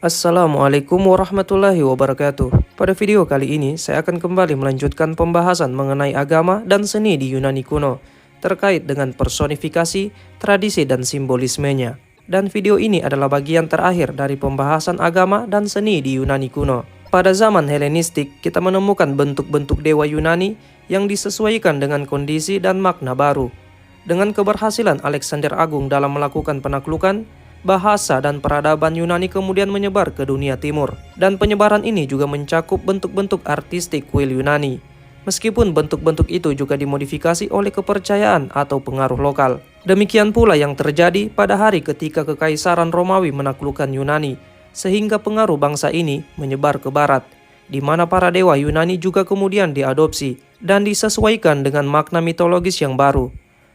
Assalamualaikum warahmatullahi wabarakatuh. Pada video kali ini, saya akan kembali melanjutkan pembahasan mengenai agama dan seni di Yunani kuno, terkait dengan personifikasi, tradisi, dan simbolismenya. Dan video ini adalah bagian terakhir dari pembahasan agama dan seni di Yunani kuno. Pada zaman Helenistik, kita menemukan bentuk-bentuk dewa Yunani yang disesuaikan dengan kondisi dan makna baru. Dengan keberhasilan Alexander Agung dalam melakukan penaklukan, bahasa dan peradaban Yunani kemudian menyebar ke dunia timur. Dan penyebaran ini juga mencakup bentuk-bentuk artistik kuil Yunani. Meskipun bentuk-bentuk itu juga dimodifikasi oleh kepercayaan atau pengaruh lokal. Demikian pula yang terjadi pada hari ketika Kekaisaran Romawi menaklukkan Yunani, sehingga pengaruh bangsa ini menyebar ke barat, di mana para dewa Yunani juga kemudian diadopsi dan disesuaikan dengan makna mitologis yang baru.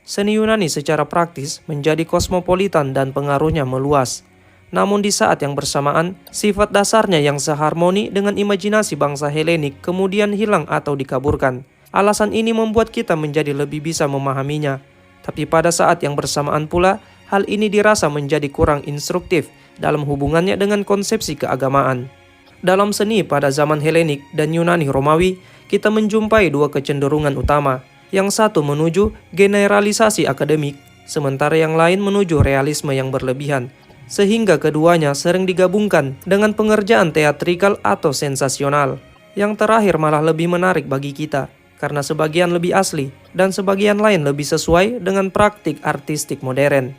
Seni Yunani secara praktis menjadi kosmopolitan dan pengaruhnya meluas. Namun di saat yang bersamaan, sifat dasarnya yang seharmoni dengan imajinasi bangsa Helenik kemudian hilang atau dikaburkan. Alasan ini membuat kita menjadi lebih bisa memahaminya. Tapi pada saat yang bersamaan pula, hal ini dirasa menjadi kurang instruktif dalam hubungannya dengan konsepsi keagamaan. Dalam seni pada zaman Helenik dan Yunani Romawi, kita menjumpai dua kecenderungan utama. Yang satu menuju generalisasi akademik, sementara yang lain menuju realisme yang berlebihan, sehingga keduanya sering digabungkan dengan pengerjaan teatrikal atau sensasional. Yang terakhir malah lebih menarik bagi kita, karena sebagian lebih asli, dan sebagian lain lebih sesuai dengan praktik artistik modern.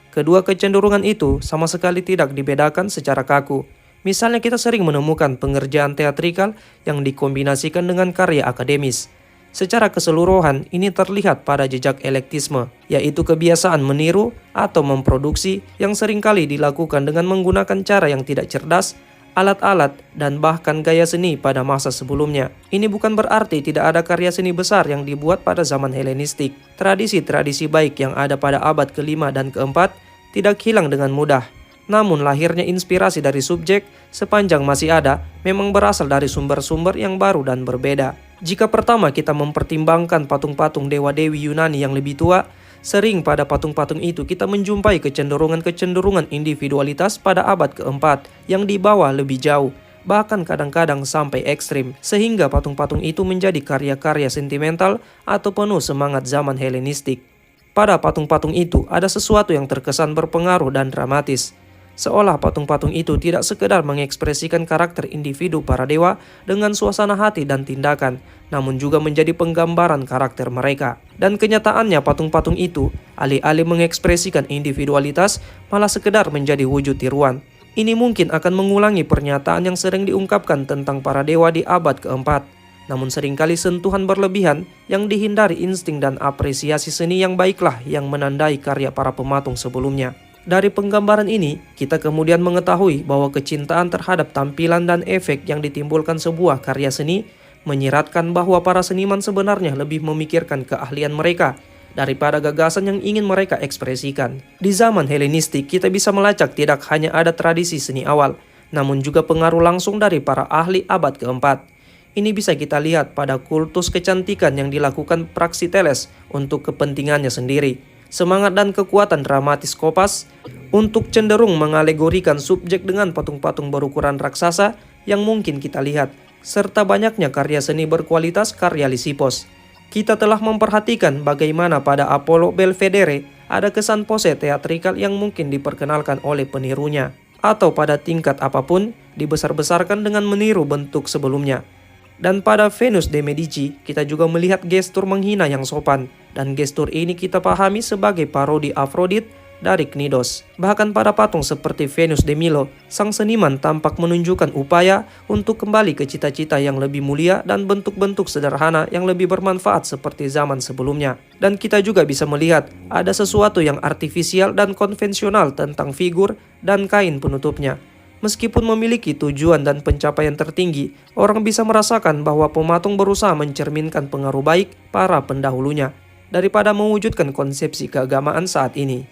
Kedua kecenderungan itu sama sekali tidak dibedakan secara kaku. Misalnya kita sering menemukan pengerjaan teatrikal yang dikombinasikan dengan karya akademis. Secara keseluruhan, ini terlihat pada jejak elektisme, yaitu kebiasaan meniru atau memproduksi yang seringkali dilakukan dengan menggunakan cara yang tidak cerdas, alat-alat, dan bahkan gaya seni pada masa sebelumnya. Ini bukan berarti tidak ada karya seni besar yang dibuat pada zaman Helenistik. Tradisi-tradisi baik yang ada pada abad ke-5 dan ke-4 tidak hilang dengan mudah. Namun lahirnya inspirasi dari subjek sepanjang masih ada memang berasal dari sumber-sumber yang baru dan berbeda. Jika pertama kita mempertimbangkan patung-patung dewa-dewi Yunani yang lebih tua, sering pada patung-patung itu kita menjumpai kecenderungan-kecenderungan individualitas pada abad keempat yang dibawa lebih jauh, bahkan kadang-kadang sampai ekstrim, sehingga patung-patung itu menjadi karya-karya sentimental atau penuh semangat zaman Helenistik. Pada patung-patung itu ada sesuatu yang terkesan berpengaruh dan dramatis. Seolah patung-patung itu tidak sekedar mengekspresikan karakter individu para dewa dengan suasana hati dan tindakan, namun juga menjadi penggambaran karakter mereka. Dan kenyataannya patung-patung itu, alih-alih mengekspresikan individualitas, malah sekedar menjadi wujud tiruan. Ini mungkin akan mengulangi pernyataan yang sering diungkapkan tentang para dewa di abad keempat. Namun seringkali sentuhan berlebihan yang dihindari insting dan apresiasi seni yang baiklah yang menandai karya para pematung sebelumnya. Dari penggambaran ini, kita kemudian mengetahui bahwa kecintaan terhadap tampilan dan efek yang ditimbulkan sebuah karya seni menyiratkan bahwa para seniman sebenarnya lebih memikirkan keahlian mereka daripada gagasan yang ingin mereka ekspresikan. Di zaman Helenistik, kita bisa melacak tidak hanya ada tradisi seni awal, namun juga pengaruh langsung dari para ahli abad keempat. Ini bisa kita lihat pada kultus kecantikan yang dilakukan Praxiteles untuk kepentingannya sendiri. Semangat dan kekuatan dramatis Kopas untuk cenderung mengalegorikan subjek dengan patung-patung berukuran raksasa yang mungkin kita lihat, serta banyaknya karya seni berkualitas karya Lysippos. Kita telah memperhatikan bagaimana pada Apollo Belvedere ada kesan pose teatrikal yang mungkin diperkenalkan oleh penirunya, atau pada tingkat apapun dibesar-besarkan dengan meniru bentuk sebelumnya. Dan pada Venus de Medici, kita juga melihat gestur menghina yang sopan, dan gestur ini kita pahami sebagai parodi Afrodit dari Knidos. Bahkan pada patung seperti Venus de Milo, sang seniman tampak menunjukkan upaya untuk kembali ke cita-cita yang lebih mulia dan bentuk-bentuk sederhana yang lebih bermanfaat seperti zaman sebelumnya. Dan kita juga bisa melihat ada sesuatu yang artifisial dan konvensional tentang figur dan kain penutupnya. Meskipun memiliki tujuan dan pencapaian tertinggi, orang bisa merasakan bahwa pematung berusaha mencerminkan pengaruh baik para pendahulunya daripada mewujudkan konsepsi keagamaan saat ini.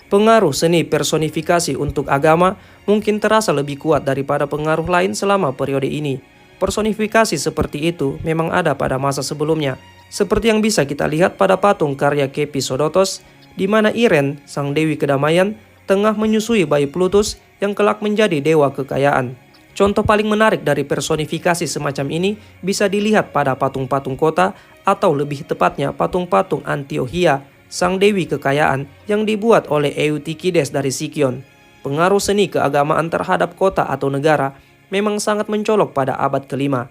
Pengaruh seni personifikasi untuk agama mungkin terasa lebih kuat daripada pengaruh lain selama periode ini. Personifikasi seperti itu memang ada pada masa sebelumnya, seperti yang bisa kita lihat pada patung karya Kepisodotos, di mana Iren, sang dewi kedamaian, tengah menyusui bayi Plutus yang kelak menjadi dewa kekayaan. Contoh paling menarik dari personifikasi semacam ini bisa dilihat pada patung-patung kota atau lebih tepatnya patung-patung Antiochia, sang dewi kekayaan yang dibuat oleh Eutikides dari Sikion. Pengaruh seni keagamaan terhadap kota atau negara memang sangat mencolok pada abad kelima.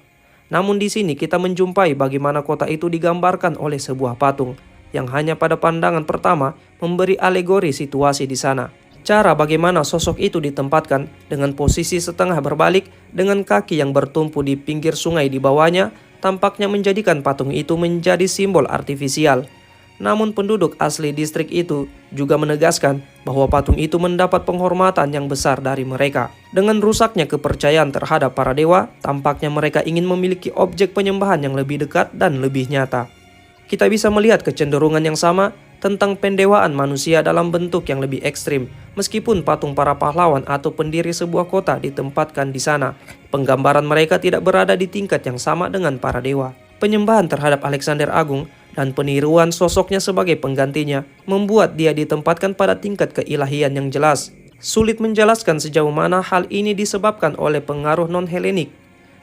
Namun di sini kita menjumpai bagaimana kota itu digambarkan oleh sebuah patung yang hanya pada pandangan pertama memberi alegori situasi di sana. Cara bagaimana sosok itu ditempatkan dengan posisi setengah berbalik dengan kaki yang bertumpu di pinggir sungai di bawahnya tampaknya menjadikan patung itu menjadi simbol artifisial. Namun penduduk asli distrik itu juga menegaskan bahwa patung itu mendapat penghormatan yang besar dari mereka. Dengan rusaknya kepercayaan terhadap para dewa, tampaknya mereka ingin memiliki objek penyembahan yang lebih dekat dan lebih nyata. Kita bisa melihat kecenderungan yang sama tentang pendewaan manusia dalam bentuk yang lebih ekstrim. Meskipun patung para pahlawan atau pendiri sebuah kota ditempatkan di sana, penggambaran mereka tidak berada di tingkat yang sama dengan para dewa. Penyembahan terhadap Alexander Agung dan peniruan sosoknya sebagai penggantinya membuat dia ditempatkan pada tingkat keilahian yang jelas. Sulit menjelaskan sejauh mana hal ini disebabkan oleh pengaruh non-Helenik.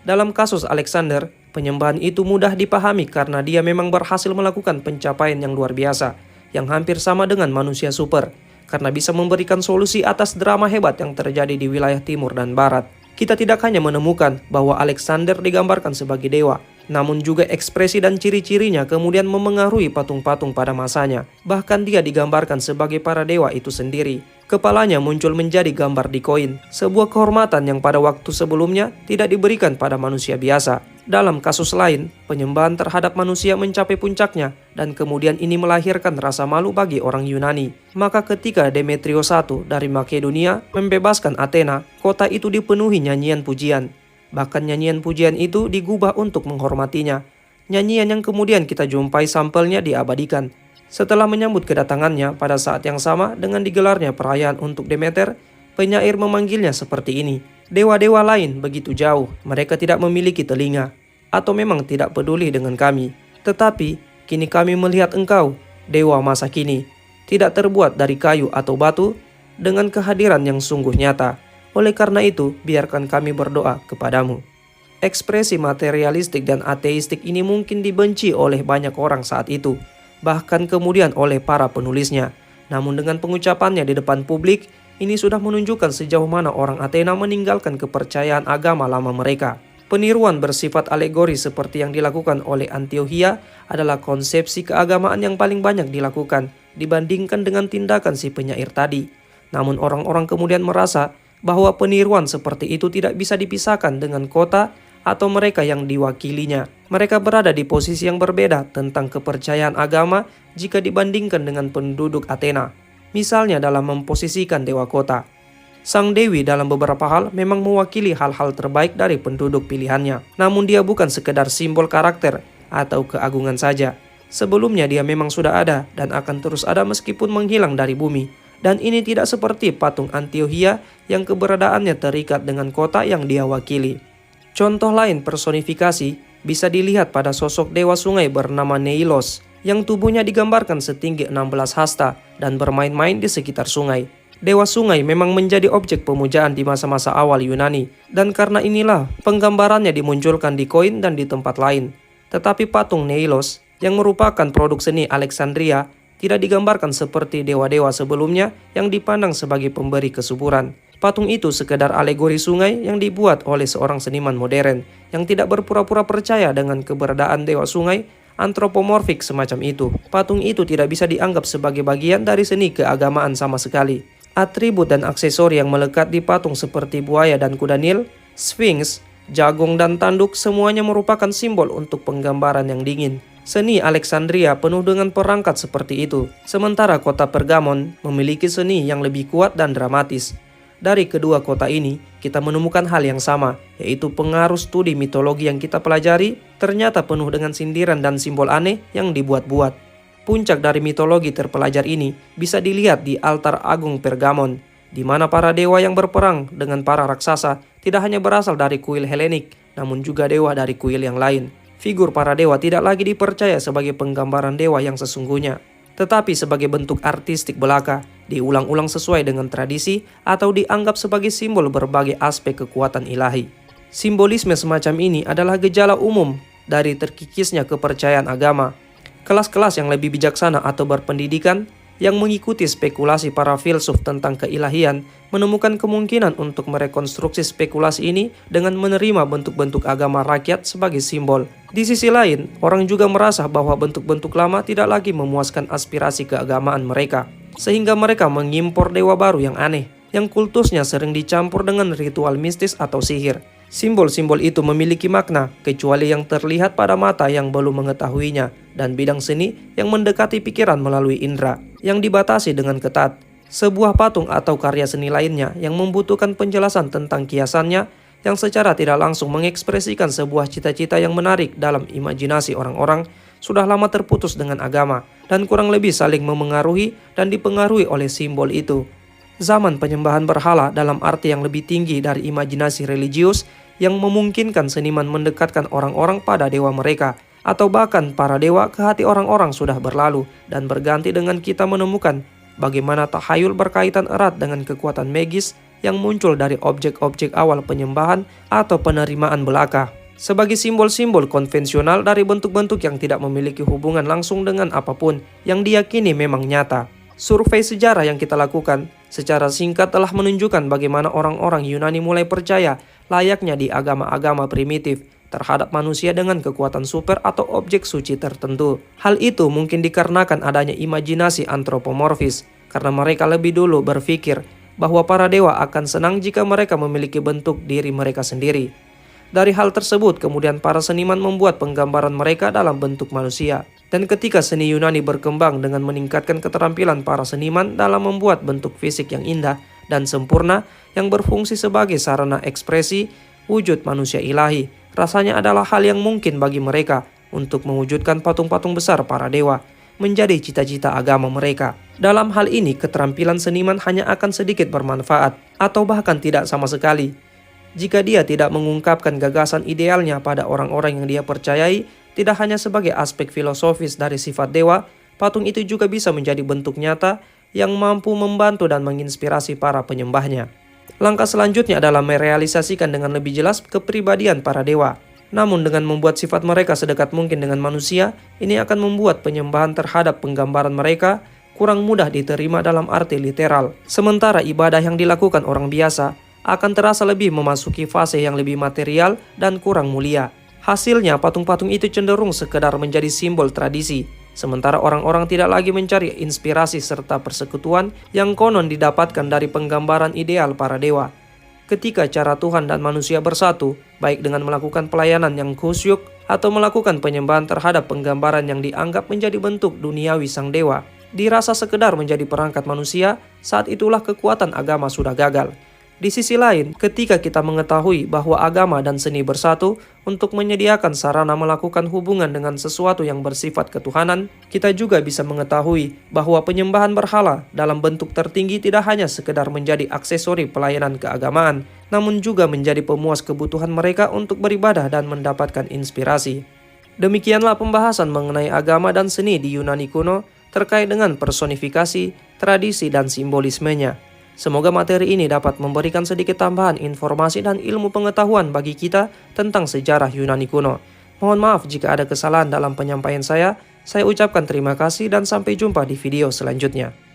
Dalam kasus Alexander, penyembahan itu mudah dipahami karena dia memang berhasil melakukan pencapaian yang luar biasa, yang hampir sama dengan manusia super, karena bisa memberikan solusi atas drama hebat yang terjadi di wilayah timur dan barat. Kita tidak hanya menemukan bahwa Alexander digambarkan sebagai dewa, namun juga ekspresi dan ciri-cirinya kemudian memengaruhi patung-patung pada masanya. Bahkan dia digambarkan sebagai para dewa itu sendiri. Kepalanya muncul menjadi gambar di koin, sebuah kehormatan yang pada waktu sebelumnya tidak diberikan pada manusia biasa. Dalam kasus lain, penyembahan terhadap manusia mencapai puncaknya dan kemudian ini melahirkan rasa malu bagi orang Yunani. Maka ketika Demetrius I dari Makedonia membebaskan Athena, kota itu dipenuhi nyanyian pujian. Bahkan nyanyian pujian itu digubah untuk menghormatinya. Nyanyian yang kemudian kita jumpai sampelnya diabadikan. Setelah menyambut kedatangannya pada saat yang sama dengan digelarnya perayaan untuk Demeter, penyair memanggilnya seperti ini. Dewa-dewa lain begitu jauh, mereka tidak memiliki telinga, atau memang tidak peduli dengan kami. Tetapi, kini kami melihat engkau, dewa masa kini, tidak terbuat dari kayu atau batu, dengan kehadiran yang sungguh nyata. Oleh karena itu, biarkan kami berdoa kepadamu. Ekspresi materialistik dan ateistik ini mungkin dibenci oleh banyak orang saat itu, bahkan kemudian oleh para penulisnya. Namun dengan pengucapannya di depan publik, ini sudah menunjukkan sejauh mana orang Athena meninggalkan kepercayaan agama lama mereka. Peniruan bersifat alegori seperti yang dilakukan oleh Antiochia adalah konsepsi keagamaan yang paling banyak dilakukan dibandingkan dengan tindakan si penyair tadi. Namun orang-orang kemudian merasa bahwa peniruan seperti itu tidak bisa dipisahkan dengan kota atau mereka yang diwakilinya. Mereka berada di posisi yang berbeda tentang kepercayaan agama jika dibandingkan dengan penduduk Athena. Misalnya dalam memposisikan dewa kota. Sang dewi dalam beberapa hal memang mewakili hal-hal terbaik dari penduduk pilihannya. Namun dia bukan sekedar simbol karakter atau keagungan saja. Sebelumnya dia memang sudah ada dan akan terus ada meskipun menghilang dari bumi. Dan ini tidak seperti patung Antiochia yang keberadaannya terikat dengan kota yang dia wakili. Contoh lain personifikasi bisa dilihat pada sosok dewa sungai bernama Neilos yang tubuhnya digambarkan setinggi 16 hasta dan bermain-main di sekitar sungai. Dewa sungai memang menjadi objek pemujaan di masa-masa awal Yunani, dan karena inilah penggambarannya dimunculkan di koin dan di tempat lain. Tetapi patung Neilos yang merupakan produk seni Alexandria tidak digambarkan seperti dewa-dewa sebelumnya yang dipandang sebagai pemberi kesuburan. Patung itu sekedar alegori sungai yang dibuat oleh seorang seniman modern yang tidak berpura-pura percaya dengan keberadaan dewa sungai antropomorfik semacam itu. Patung itu tidak bisa dianggap sebagai bagian dari seni keagamaan sama sekali. Atribut dan aksesori yang melekat di patung seperti buaya dan kuda Nil, Sphinx, jagung dan tanduk semuanya merupakan simbol untuk penggambaran yang dingin. Seni Alexandria penuh dengan perangkat seperti itu, sementara kota Pergamon memiliki seni yang lebih kuat dan dramatis. Dari kedua kota ini, kita menemukan hal yang sama, yaitu pengaruh studi mitologi yang kita pelajari ternyata penuh dengan sindiran dan simbol aneh yang dibuat-buat. Puncak dari mitologi terpelajar ini bisa dilihat di altar agung Pergamon, di mana para dewa yang berperang dengan para raksasa tidak hanya berasal dari kuil Helenik, namun juga dewa dari kuil yang lain. Figur para dewa tidak lagi dipercaya sebagai penggambaran dewa yang sesungguhnya, tetapi sebagai bentuk artistik belaka diulang-ulang sesuai dengan tradisi, atau dianggap sebagai simbol berbagai aspek kekuatan ilahi. Simbolisme semacam ini adalah gejala umum dari terkikisnya kepercayaan agama. Kelas-kelas yang lebih bijaksana atau berpendidikan yang mengikuti spekulasi para filsuf tentang keilahian menemukan kemungkinan untuk merekonstruksi spekulasi ini dengan menerima bentuk-bentuk agama rakyat sebagai simbol. Di sisi lain, orang juga merasa bahwa bentuk-bentuk lama tidak lagi memuaskan aspirasi keagamaan mereka, sehingga mereka mengimpor dewa baru yang aneh, yang kultusnya sering dicampur dengan ritual mistis atau sihir. Simbol-simbol itu memiliki makna, kecuali yang terlihat pada mata yang belum mengetahuinya, dan bidang seni yang mendekati pikiran melalui indera, yang dibatasi dengan ketat. Sebuah patung atau karya seni lainnya yang membutuhkan penjelasan tentang kiasannya, yang secara tidak langsung mengekspresikan sebuah cita-cita yang menarik dalam imajinasi orang-orang, sudah lama terputus dengan agama, dan kurang lebih saling memengaruhi dan dipengaruhi oleh simbol itu. Zaman penyembahan berhala dalam arti yang lebih tinggi dari imajinasi religius yang memungkinkan seniman mendekatkan orang-orang pada dewa mereka, atau bahkan para dewa ke hati orang-orang sudah berlalu dan berganti dengan kita menemukan bagaimana tahayul berkaitan erat dengan kekuatan magis yang muncul dari objek-objek awal penyembahan atau penerimaan belaka. Sebagai simbol-simbol konvensional dari bentuk-bentuk yang tidak memiliki hubungan langsung dengan apapun yang diyakini memang nyata. Survei sejarah yang kita lakukan secara singkat telah menunjukkan bagaimana orang-orang Yunani mulai percaya layaknya di agama-agama primitif terhadap manusia dengan kekuatan super atau objek suci tertentu. Hal itu mungkin dikarenakan adanya imajinasi antropomorfis, karena mereka lebih dulu berpikir bahwa para dewa akan senang jika mereka memiliki bentuk diri mereka sendiri. Dari hal tersebut, kemudian para seniman membuat penggambaran mereka dalam bentuk manusia. Dan ketika seni Yunani berkembang dengan meningkatkan keterampilan para seniman dalam membuat bentuk fisik yang indah dan sempurna yang berfungsi sebagai sarana ekspresi wujud manusia ilahi, rasanya adalah hal yang mungkin bagi mereka untuk mewujudkan patung-patung besar para dewa menjadi cita-cita agama mereka. Dalam hal ini, keterampilan seniman hanya akan sedikit bermanfaat atau bahkan tidak sama sekali jika dia tidak mengungkapkan gagasan idealnya pada orang-orang yang dia percayai. Tidak hanya sebagai aspek filosofis dari sifat dewa, patung itu juga bisa menjadi bentuk nyata yang mampu membantu dan menginspirasi para penyembahnya. Langkah selanjutnya adalah merealisasikan dengan lebih jelas kepribadian para dewa. Namun dengan membuat sifat mereka sedekat mungkin dengan manusia, ini akan membuat penyembahan terhadap penggambaran mereka kurang mudah diterima dalam arti literal. Sementara ibadah yang dilakukan orang biasa akan terasa lebih memasuki fase yang lebih material dan kurang mulia. Hasilnya, patung-patung itu cenderung sekedar menjadi simbol tradisi, sementara orang-orang tidak lagi mencari inspirasi serta persekutuan yang konon didapatkan dari penggambaran ideal para dewa. Ketika cara Tuhan dan manusia bersatu, baik dengan melakukan pelayanan yang khusyuk atau melakukan penyembahan terhadap penggambaran yang dianggap menjadi bentuk duniawi sang dewa, dirasa sekedar menjadi perangkat manusia, saat itulah kekuatan agama sudah gagal. Di sisi lain, ketika kita mengetahui bahwa agama dan seni bersatu untuk menyediakan sarana melakukan hubungan dengan sesuatu yang bersifat ketuhanan, kita juga bisa mengetahui bahwa penyembahan berhala dalam bentuk tertinggi tidak hanya sekedar menjadi aksesori pelayanan keagamaan, namun juga menjadi pemuas kebutuhan mereka untuk beribadah dan mendapatkan inspirasi. Demikianlah pembahasan mengenai agama dan seni di Yunani kuno terkait dengan personifikasi, tradisi, dan simbolismenya. Semoga materi ini dapat memberikan sedikit tambahan informasi dan ilmu pengetahuan bagi kita tentang sejarah Yunani kuno. Mohon maaf jika ada kesalahan dalam penyampaian saya ucapkan terima kasih dan sampai jumpa di video selanjutnya.